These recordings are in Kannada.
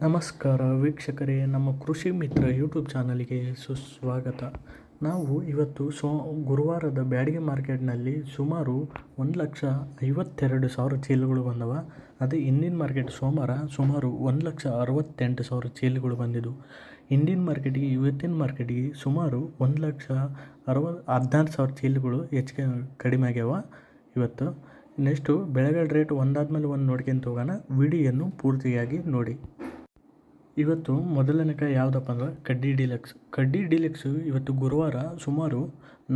ನಮಸ್ಕಾರ ವೀಕ್ಷಕರೇ, ನಮ್ಮ ಕೃಷಿ ಮಿತ್ರ ಯೂಟ್ಯೂಬ್ ಚಾನಲ್ಗೆ ಸುಸ್ವಾಗತ. ನಾವು ಇವತ್ತು ಗುರುವಾರದ ಬ್ಯಾಡಗಿ ಮಾರ್ಕೆಟ್ನಲ್ಲಿ ಸುಮಾರು 1,52,000 ಚೀಲಗಳು ಬಂದವ. ಅದೇ ಇಂಡಿಯನ್ ಮಾರ್ಕೆಟ್ ಸೋಮವಾರ ಸುಮಾರು 1,68,000 ಚೀಲಗಳು ಬಂದಿದ್ದು. ಇಂಡಿಯನ್ ಮಾರ್ಕೆಟಿಗೆ ಇವತ್ತಿನ ಮಾರ್ಕೆಟಿಗೆ ಸುಮಾರು 1,16,000 ಚೀಲಗಳು ಹೆಚ್ಚಿಗೆ ಕಡಿಮೆ ಆಗ್ಯಾವ ಇವತ್ತು. ನೆಕ್ಸ್ಟು ಬೆಳೆಗಳ ರೇಟ್ ಒಂದಾದ್ಮೇಲೆ ಒಂದು ನೋಡ್ಕೊಂತ ಹೋಗೋಣ. ವಿಡಿಯೋಯನ್ನು ಪೂರ್ತಿಯಾಗಿ ನೋಡಿ. ಇವತ್ತು ಮೊದಲನೇಕಾಯಿ ಯಾವುದಪ್ಪ ಅಂದ್ರೆ ಕಡ್ಡಿ ಡಿಲೆಕ್ಸು ಇವತ್ತು ಗುರುವಾರ ಸುಮಾರು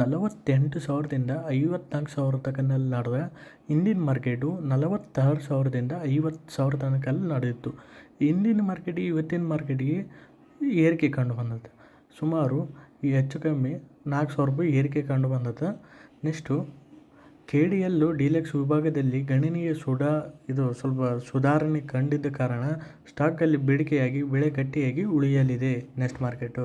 48,000ದಿಂದ 54,000 ತನಕನಲ್ಲಿ ನಡೆದ. ಇಂಡಿಯನ್ ಮಾರ್ಕೆಟು 46,000ದಿಂದ 50,000 ತನಕಲ್ಲಿ ನಡೆದಿತ್ತು. ಇಂಡಿಯನ್ ಮಾರ್ಕೆಟಿಗೆ ಇವತ್ತಿನ ಮಾರ್ಕೆಟಿಗೆ ಏರಿಕೆ ಕಂಡು ಬಂದದ್ದು. ಸುಮಾರು ಹೆಚ್ಚು ಕಮ್ಮಿ 4,000 ರೂಪಾಯಿ ಏರಿಕೆ ಕಂಡು ಬಂದದ್ದು. ನೆಕ್ಸ್ಟು KDL ಡಿಲೆಕ್ಸ್ ವಿಭಾಗದಲ್ಲಿ ಗಣನೀಯ ಸ್ವಲ್ಪ ಸುಧಾರಣೆ ಕಂಡಿದ್ದ ಕಾರಣ ಸ್ಟಾಕಲ್ಲಿ ಬೇಡಿಕೆಯಾಗಿ ಬೆಳೆ ಗಟ್ಟಿಯಾಗಿ ಉಳಿಯಲಿದೆ ನೆಕ್ಸ್ಟ್ ಮಾರ್ಕೆಟು.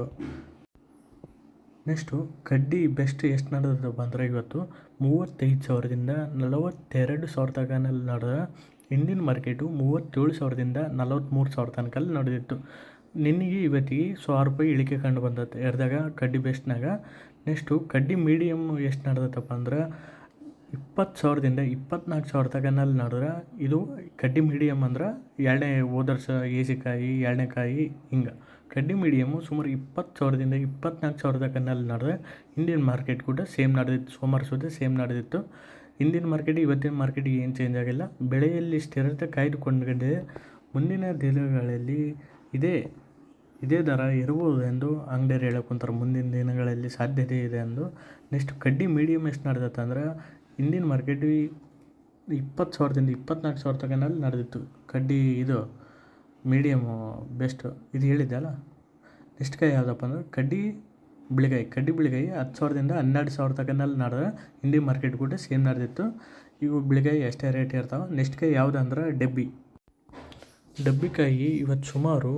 ನೆಕ್ಸ್ಟು ಕಡ್ಡಿ ಬೆಸ್ಟ್ ಎಷ್ಟು ನಡೆದಪ್ಪ ಅಂದರೆ ಇವತ್ತು 35,000ದಿಂದ 42,000 ತನಕನಲ್ಲಿ ನಡೆದ. ಇಂಡಿಯನ್ ಮಾರ್ಕೆಟು 37,000ದಿಂದ 43,000 ತನಕಲ್ಲಿ ನಡೆದಿತ್ತು. ನಿನ್ನೆಗೆ ಇವತ್ತಿಗೆ 1,000 ರೂಪಾಯಿ ಇಳಿಕೆ ಕಂಡು ಬಂದದ್ದು ಎರ್ದಾಗ ಕಡ್ಡಿ ಬೆಸ್ಟ್ನಾಗ. ನೆಕ್ಸ್ಟು ಕಡ್ಡಿ ಮೀಡಿಯಮ್ ಎಷ್ಟು ನಡೆದತ್ತಪ್ಪ ಅಂದ್ರೆ 20,000ದಿಂದ 24,000 ತನಕನಲ್ಲಿ ನಡೆದ್ರೆ. ಇದು ಕಡ್ಡಿ ಮೀಡಿಯಮ್ ಅಂದ್ರೆ ಹೋದ ವರ್ಷ ಏಸಿಕಾಯಿ ಎರಡನೇಕಾಯಿ ಹಿಂಗೆ. ಕಡ್ಡಿ ಮೀಡಿಯಮ್ಮು ಸುಮಾರು 20,000ದಿಂದ 24,000 ತನಕನಲ್ಲಿ ನಡೆದ್ರೆ. ಇಂಡಿಯನ್ ಮಾರ್ಕೆಟ್ ಕೂಡ ಸೇಮ್ ನಡೆದಿತ್ತು, ಸೋಮವಾರ ಸುದ್ದಿ ಸೇಮ್ ನಡೆದಿತ್ತು. ಇಂಡಿಯನ್ ಮಾರ್ಕೆಟ್ ಇವತ್ತಿನ ಮಾರ್ಕೆಟಿಗೆ ಏನು ಚೇಂಜ್ ಆಗಿಲ್ಲ. ಬೆಳೆಯಲ್ಲಿ ಸ್ಥಿರತೆ ಕಾಯ್ದುಕೊಂಡಿದೆ. ಮುಂದಿನ ದಿನಗಳಲ್ಲಿ ಇದೇ ದರ ಇರ್ಬೋದು ಎಂದು ಅಂಗಡಿಯರು ಹೇಳಕ್ಕಂತಾರೆ. ಮುಂದಿನ ದಿನಗಳಲ್ಲಿ ಸಾಧ್ಯತೆ ಇದೆ ಎಂದು. ನೆಕ್ಸ್ಟ್ ಕಡ್ಡಿ ಮೀಡಿಯಮ್ ಎಷ್ಟು ನಡೆದತ್ತೆ ಅಂದ್ರೆ ಇಂಡಿಯನ್ ಮಾರ್ಕೆಟ್ 20,000ದಿಂದ 24,000 ತನಕನಲ್ಲಿ ನಡೆದಿತ್ತು. ಕಡ್ಡಿ ಇದು ಮೀಡಿಯಮು ಬೆಸ್ಟ್ ಇದು ಹೇಳಿದ್ದೆ ಅಲ್ಲ. ನೆಕ್ಸ್ಟ್ ಕಾಯಿ ಯಾವುದಪ್ಪ ಅಂದ್ರೆ ಕಡ್ಡಿ ಬಿಳಿಗಾಯಿ 10,000ದಿಂದ 12,000 ತನಕನಲ್ಲಿ ನಡೆದ. ಇಂಡಿಯನ್ ಮಾರ್ಕೆಟ್ ಕೂಡ ಸೇಮ್ ನಡೆದಿತ್ತು. ಇವು ಬಿಳಿಗಾಯಿ ಅಷ್ಟೇ ರೇಟ್ ಇರ್ತಾವೆ. ನೆಕ್ಸ್ಟ್ ಕಾಯಿ ಯಾವುದಂದ್ರೆ ಡಬ್ಬಿಕಾಯಿ ಇವತ್ತು ಸುಮಾರು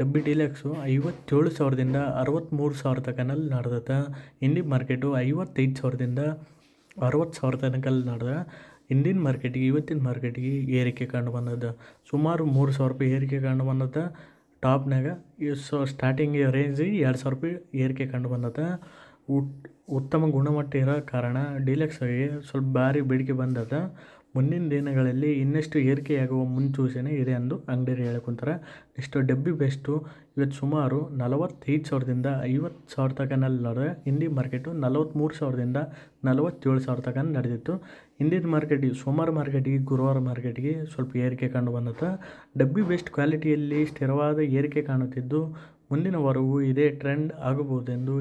ಡಬ್ಬಿ ಡಿಲೆಕ್ಸು 57,000ದಿಂದ 63,000 ತನಕನಲ್ಲಿ ನಡೆದತ್ತೆ. ಇಂಡಿಯನ್ ಮಾರ್ಕೆಟು 55,000ದಿಂದ 60,000 ತನಕಲ್ಲಿ ನಡೆದ. ಇಂಡಿಯನ್ ಮಾರ್ಕೆಟಿಗೆ ಇವತ್ತಿನ ಮಾರ್ಕೆಟಿಗೆ ಏರಿಕೆ ಕಂಡು ಬಂದದ್ದು. ಸುಮಾರು 3,000 ರೂಪಾಯಿ ಏರಿಕೆ ಕಂಡು ಬಂದದ್ದು. ಟಾಪ್ನಾಗ ಸ್ಟಾರ್ಟಿಂಗ್ ರೇಂಜಿಗೆ 2,000 ರೂಪಾಯಿ ಏರಿಕೆ ಕಂಡು ಬಂದದ್ದು. ಉತ್ತಮ ಗುಣಮಟ್ಟ ಇರೋ ಕಾರಣ ಡಿಲೆಕ್ಸ್ಗೆ ಸ್ವಲ್ಪ ಭಾರಿ ಬೇಡಿಕೆ ಬಂದದ್ದು. ಮುಂದಿನ ದಿನಗಳಲ್ಲಿ ಇನ್ನಷ್ಟು ಏರಿಕೆಯಾಗುವ ಮುನ್ಸೂಚನೆ ಇದೆ ಎಂದು ಅಂಗಡಿಯರು ಹೇಳಕ್ಕಂತಾರೆ. ನೆಕ್ಸ್ಟು ಡಬ್ಬಿ ಬೆಸ್ಟು ಇವತ್ತು ಸುಮಾರು 45,000ದಿಂದ 50,000 ತನಕನಲ್ಲಿ ನಡೆದ. ಇಂಡಿಯನ್ ಮಾರ್ಕೆಟು 43,000ದಿಂದ 47,000 ತನಕ ನಡೆದಿತ್ತು. ಇಂಡಿಯನ್ ಮಾರ್ಕೆಟಿಗೆ ಸೋಮವಾರ ಮಾರ್ಕೆಟಿಗೆ ಗುರುವಾರ ಮಾರ್ಕೆಟಿಗೆ ಸ್ವಲ್ಪ ಏರಿಕೆ ಕಂಡು ಬಂದದ್ದು. ಡಬ್ಬಿ ಬೆಸ್ಟ್ ಕ್ವಾಲಿಟಿಯಲ್ಲಿ ಸ್ಥಿರವಾದ ಏರಿಕೆ ಕಾಣುತ್ತಿದ್ದು ಮುಂದಿನ ವಾರವೂ ಇದೇ ಟ್ರೆಂಡ್ ಆಗಬಹುದೆಂದು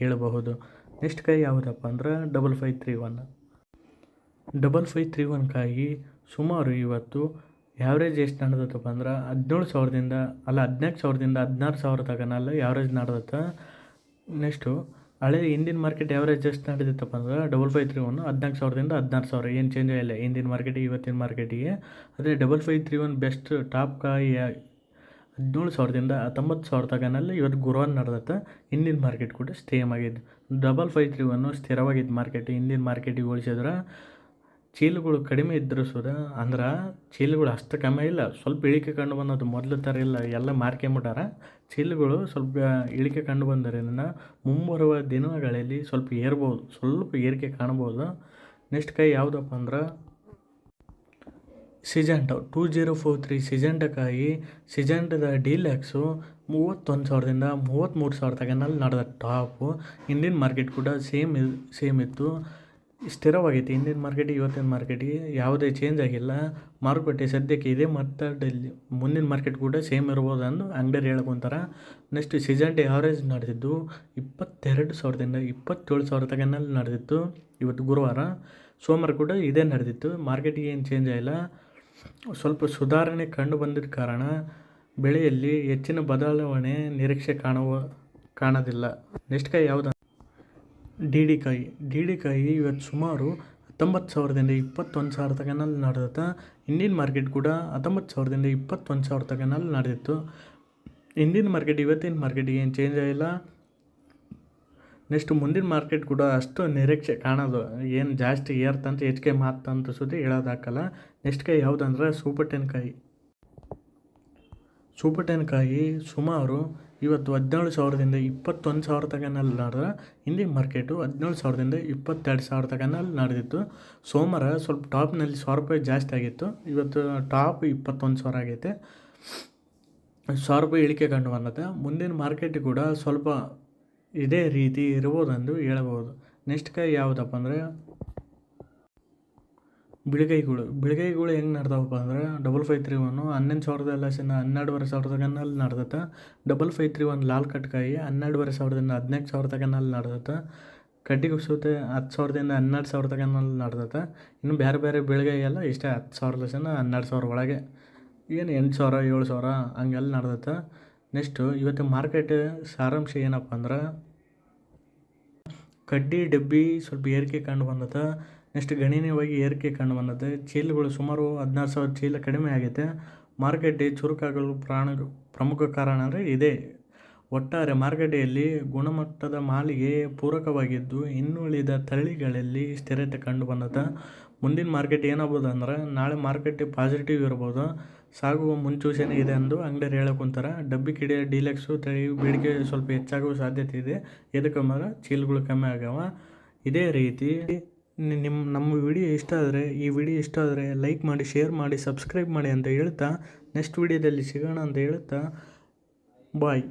ಹೇಳಬಹುದು. ನೆಕ್ಸ್ಟ್ ಕಾಯಿ ಯಾವುದಪ್ಪ ಅಂದ್ರೆ 5531 ಕಾಯಿ ಸುಮಾರು ಇವತ್ತು ಯಾವ್ರೇಜ್ ಎಷ್ಟು ನಡೆದತ್ತಪ್ಪ ಅಂದ್ರೆ 14,000ದಿಂದ 16,000 ತನಕನಲ್ಲ ಯಾವ್ರೇಜ್ ನಡೆದತ್ತೆ. ನೆಕ್ಸ್ಟು ಹಳೆ ಇಂಡಿಯನ್ ಮಾರ್ಕೆಟ್ ಯಾವ್ರೇಜ್ ಎಷ್ಟು ನಡೆದಿತ್ತಪ್ಪ ಅಂದ್ರೆ 5531 14,000ದಿಂದ 16,000 ಏನು ಚೇಂಜ್ ಆಗಿಲ್ಲ ಇಂಡಿಯನ್ ಮಾರ್ಕೆಟಿಗೆ ಇವತ್ತಿನ ಮಾರ್ಕೆಟಿಗೆ. ಅದೇ 5531 ಬೆಸ್ಟ್ ಟಾಪ್ ಕಾಯಿ 17,000ದಿಂದ 19,000 ತನಕನಲ್ಲಿ ಇವತ್ತು ಗುರುವಾರ ನಡೆದತ್ತೆ. ಇಂಡಿಯನ್ ಮಾರ್ಕೆಟ್ ಕೂಡ ಸೇಮ್ ಆಗಿದ್ದು. 5531 ಸ್ಥಿರವಾಗಿದ್ದು ಮಾರ್ಕೆಟ್ ಇಂಡಿಯನ್ ಮಾರ್ಕೆಟಿಗೆ ಹೋಲಿಸಿದ್ರೆ. ಚೀಲಗಳು ಕಡಿಮೆ ಇದ್ದರೂ ಅಂದ್ರೆ ಚೀಲಗಳು ಅಷ್ಟು ಕಮ್ಮಿ ಇಲ್ಲ, ಸ್ವಲ್ಪ ಇಳಿಕೆ ಕಂಡು ಬಂದದ್ದು. ಮೊದಲು ಥರ ಇಲ್ಲ, ಎಲ್ಲ ಮಾರ್ಕೊಂಬಿಟ್ಟಾರ. ಚೀಲಗಳು ಸ್ವಲ್ಪ ಇಳಿಕೆ ಕಂಡು ಬಂದರಿಂದ ಮುಂಬರುವ ದಿನಗಳಲ್ಲಿ ಸ್ವಲ್ಪ ಏರಿಕೆ ಕಾಣ್ಬೋದು. ನೆಕ್ಸ್ಟ್ ಕಾಯಿ ಯಾವುದಪ್ಪ ಅಂದ್ರೆ ಸಿಜೆಂಟೋ 2043 ಸಿಜೆಂಟೋ ಕಾಯಿ. ಸಿಜೆಂಟದ ಡಿಲೆಕ್ಸು 31,000ದಿಂದ 33,000 ತನಕನಲ್ಲಿ ನಡೆದ ಟಾಪು. ಇಂಡಿಯನ್ ಮಾರ್ಕೆಟ್ ಕೂಡ ಸೇಮ್ ಇತ್ತು, ಸ್ಥಿರವಾಗೈತಿ. ಇಂಡಿಯನ್ ಮಾರ್ಕೆಟಿಗೆ ಇವತ್ತಿನ ಮಾರ್ಕೆಟಿಗೆ ಯಾವುದೇ ಚೇಂಜ್ ಆಗಿಲ್ಲ. ಮಾರುಕಟ್ಟೆ ಸದ್ಯಕ್ಕೆ ಇದೆ ಮಟ್ಟದಲ್ಲಿ. ಮುಂದಿನ ಮಾರ್ಕೆಟ್ ಕೂಡ ಸೇಮ್ ಇರ್ಬೋದು ಎಂದು ಅಂಗಡಿಯರು ಹೇಳ್ಕೊಂತಾರೆ. ನೆಕ್ಸ್ಟ್ ಸಿಜೆಂಟ್ ಯಾವ್ರೇಜ್ ನಡೆದಿದ್ದು 22,000ದಿಂದ 27,000 ತನಕನಲ್ಲಿ ನಡೆದಿತ್ತು ಇವತ್ತು ಗುರುವಾರ. ಸೋಮವಾರ ಕೂಡ ಇದೇ ನಡೆದಿತ್ತು. ಮಾರ್ಕೆಟಿಗೆ ಏನು ಚೇಂಜ್ ಆಗಿಲ್ಲ. ಸ್ವಲ್ಪ ಸುಧಾರಣೆ ಕಂಡು ಬಂದಿದ್ದ ಕಾರಣ ಬೆಳೆಯಲ್ಲಿ ಹೆಚ್ಚಿನ ಬದಲಾವಣೆ ನಿರೀಕ್ಷೆ ಕಾಣೋದಿಲ್ಲ. ನೆಕ್ಸ್ಟ್ ಕಾಯಿ ಯಾವುದು ಡಿ ಕಾಯಿ ಇವತ್ತು ಸುಮಾರು 19,000ದಿಂದ 21,000 ತನಕನಲ್ಲಿ ನಡೆದತ್ತೆ. ಇಂಡಿಯನ್ ಮಾರ್ಕೆಟ್ ಕೂಡ 19,000ದಿಂದ 21,000 ತನಕನಲ್ಲಿ ನಡೆದಿತ್ತು. ಇಂಡಿಯನ್ ಮಾರ್ಕೆಟ್ ಇವತ್ತಿನ ಮಾರ್ಕೆಟಿಗೆ ಏನು ಚೇಂಜ್ ಆಗಿಲ್ಲ. ನೆಕ್ಸ್ಟ್ ಮುಂದಿನ ಮಾರ್ಕೆಟ್ ಕೂಡ ಅಷ್ಟು ನಿರೀಕ್ಷೆ ಕಾಣೋದು ಏನು ಜಾಸ್ತಿ ಏರ್ತಂತ ಹೆಚ್ಚಿಗೆ ಮಾತಂತ ಸುದ್ದಿ ಹೇಳೋದಾಗಲ್ಲ. ನೆಕ್ಸ್ಟ್ ಕಾಯಿ ಯಾವುದಂದ್ರೆ ಸೂಪರ್ 10 ಕಾಯಿ. ಸೂಪರ್ಟೆನ್ಕಾಯಿ ಸುಮಾರು ಇವತ್ತು 17,000ದಿಂದ 21,000 ತನಕನಲ್ಲಿ ನಡೆದ್ರೆ ಇಂಡಿಯನ್ ಮಾರ್ಕೆಟು 17,000ದಿಂದ 22,000 ತನಕನಲ್ಲಿ ನಡೆದಿತ್ತು. ಸೋಮವಾರ ಸ್ವಲ್ಪ ಟಾಪ್ನಲ್ಲಿ 1,000 ರೂಪಾಯಿ ಜಾಸ್ತಿ ಆಗಿತ್ತು. ಇವತ್ತು ಟಾಪ್ 21,000 ಆಗೈತೆ. 1,000 ರೂಪಾಯಿ ಇಳಿಕೆ ಕಂಡು ಬಂದತೆ. ಮುಂದಿನ ಮಾರ್ಕೆಟ್ ಕೂಡ ಸ್ವಲ್ಪ ಇದೇ ರೀತಿ ಇರ್ಬೋದೆಂದು ಹೇಳಬಹುದು. ನೆಕ್ಸ್ಟ್ ಕಾಯಿ ಯಾವುದಪ್ಪ ಅಂದರೆ ಬಿಳಿಗೈಗಳು ಹೆಂಗೆ ನಡ್ದಾವಪ್ಪ ಅಂದ್ರೆ 5531 11,000 12,500 ತನಕನಲ್ಲಿ ನಡೆದತ್ತೆ. 5531 ಲಾಲ್ ಕಟ್ಕಾಯಿ 12,500ದಿಂದ 14,000 ತನಕನಲ್ಲಿ ನಡೆದತ್ತೆ. ಕಡ್ಡಿ ಕುಸೂತೆ 10,000ದಿಂದ 12,000 ತನಕನಲ್ಲಿ ನಡೆದತ್ತೆ. ಇನ್ನು ಬೇರೆ ಬೇರೆ ಬಿಳಿಗೈ ಎಲ್ಲ ಇಷ್ಟೇ 10,000 12,000 ಒಳಗೆ, ಏನು 8,000 7,000 ಹಂಗೆಲ್ಲ ನಡೆದತ್ತೆ. ನೆಕ್ಸ್ಟು ಇವತ್ತು ಮಾರ್ಕೆಟ್ ಸಾರಾಂಶ ಏನಪ್ಪ ಅಂದ್ರೆ ಕಡ್ಡಿ ಡಬ್ಬಿ ಸ್ವಲ್ಪ ಏರಿಕೆ ಕಂಡು ಬಂದತ್ತೆ. ನೆಕ್ಸ್ಟ್ ಗಣನೀಯವಾಗಿ ಏರಿಕೆ ಕಂಡು ಬಂದತ್ತೆ. ಚೀಲಗಳು ಸುಮಾರು 16,000 ಚೀಲ ಕಡಿಮೆ ಆಗೈತೆ. ಮಾರುಕಟ್ಟೆ ಚುರುಕಾಗಲು ಪ್ರಮುಖ ಕಾರಣ ಅಂದರೆ ಇದೇ. ಒಟ್ಟಾರೆ ಮಾರುಕಟ್ಟೆಯಲ್ಲಿ ಗುಣಮಟ್ಟದ ಮಾಲಿಗೆ ಪೂರಕವಾಗಿದ್ದು ಇನ್ನುಳಿದ ತಳಿಗಳಲ್ಲಿ ಸ್ಥಿರತೆ ಕಂಡು ಬಂದತ್ತೆ. ಮುಂದಿನ ಮಾರ್ಕೆಟ್ ಏನಾಗ್ಬೋದು ಅಂದ್ರೆ ನಾಳೆ ಮಾರ್ಕೆಟ್ ಪಾಸಿಟಿವ್ ಇರ್ಬೋದು. ಸಾಗುವ ಮುನ್ಸೂಚನೆ ಇದೆ ಎಂದು ಅಂಗಡಿಯರು ಹೇಳಕ್ಕುಂತಾರೆ. ಡಬ್ಬಿ ಕಿಡಿಯ ಡೀಲಕ್ಸು ತಳಿ ಬೇಡಿಕೆ ಸ್ವಲ್ಪ ಹೆಚ್ಚಾಗುವ ಸಾಧ್ಯತೆ ಇದೆ. ಇದಕ್ಕೆ ಮಾತ್ರ ಚೀಲಗಳು ಕಮ್ಮಿ ಆಗ್ಯಾವ. ಇದೇ ರೀತಿ ನಮ್ಮ ವಿಡಿಯೋ ಇಷ್ಟ ಆದರೆ ಲೈಕ್ ಮಾಡಿ, ಶೇರ್ ಮಾಡಿ, ಸಬ್ಸ್ಕ್ರೈಬ್ ಮಾಡಿ ಅಂತ ಹೇಳ್ತಾ ನೆಕ್ಸ್ಟ್ ವಿಡಿಯೋದಲ್ಲಿ ಸಿಗೋಣ ಅಂತ ಹೇಳ್ತಾ ಬಾಯ್.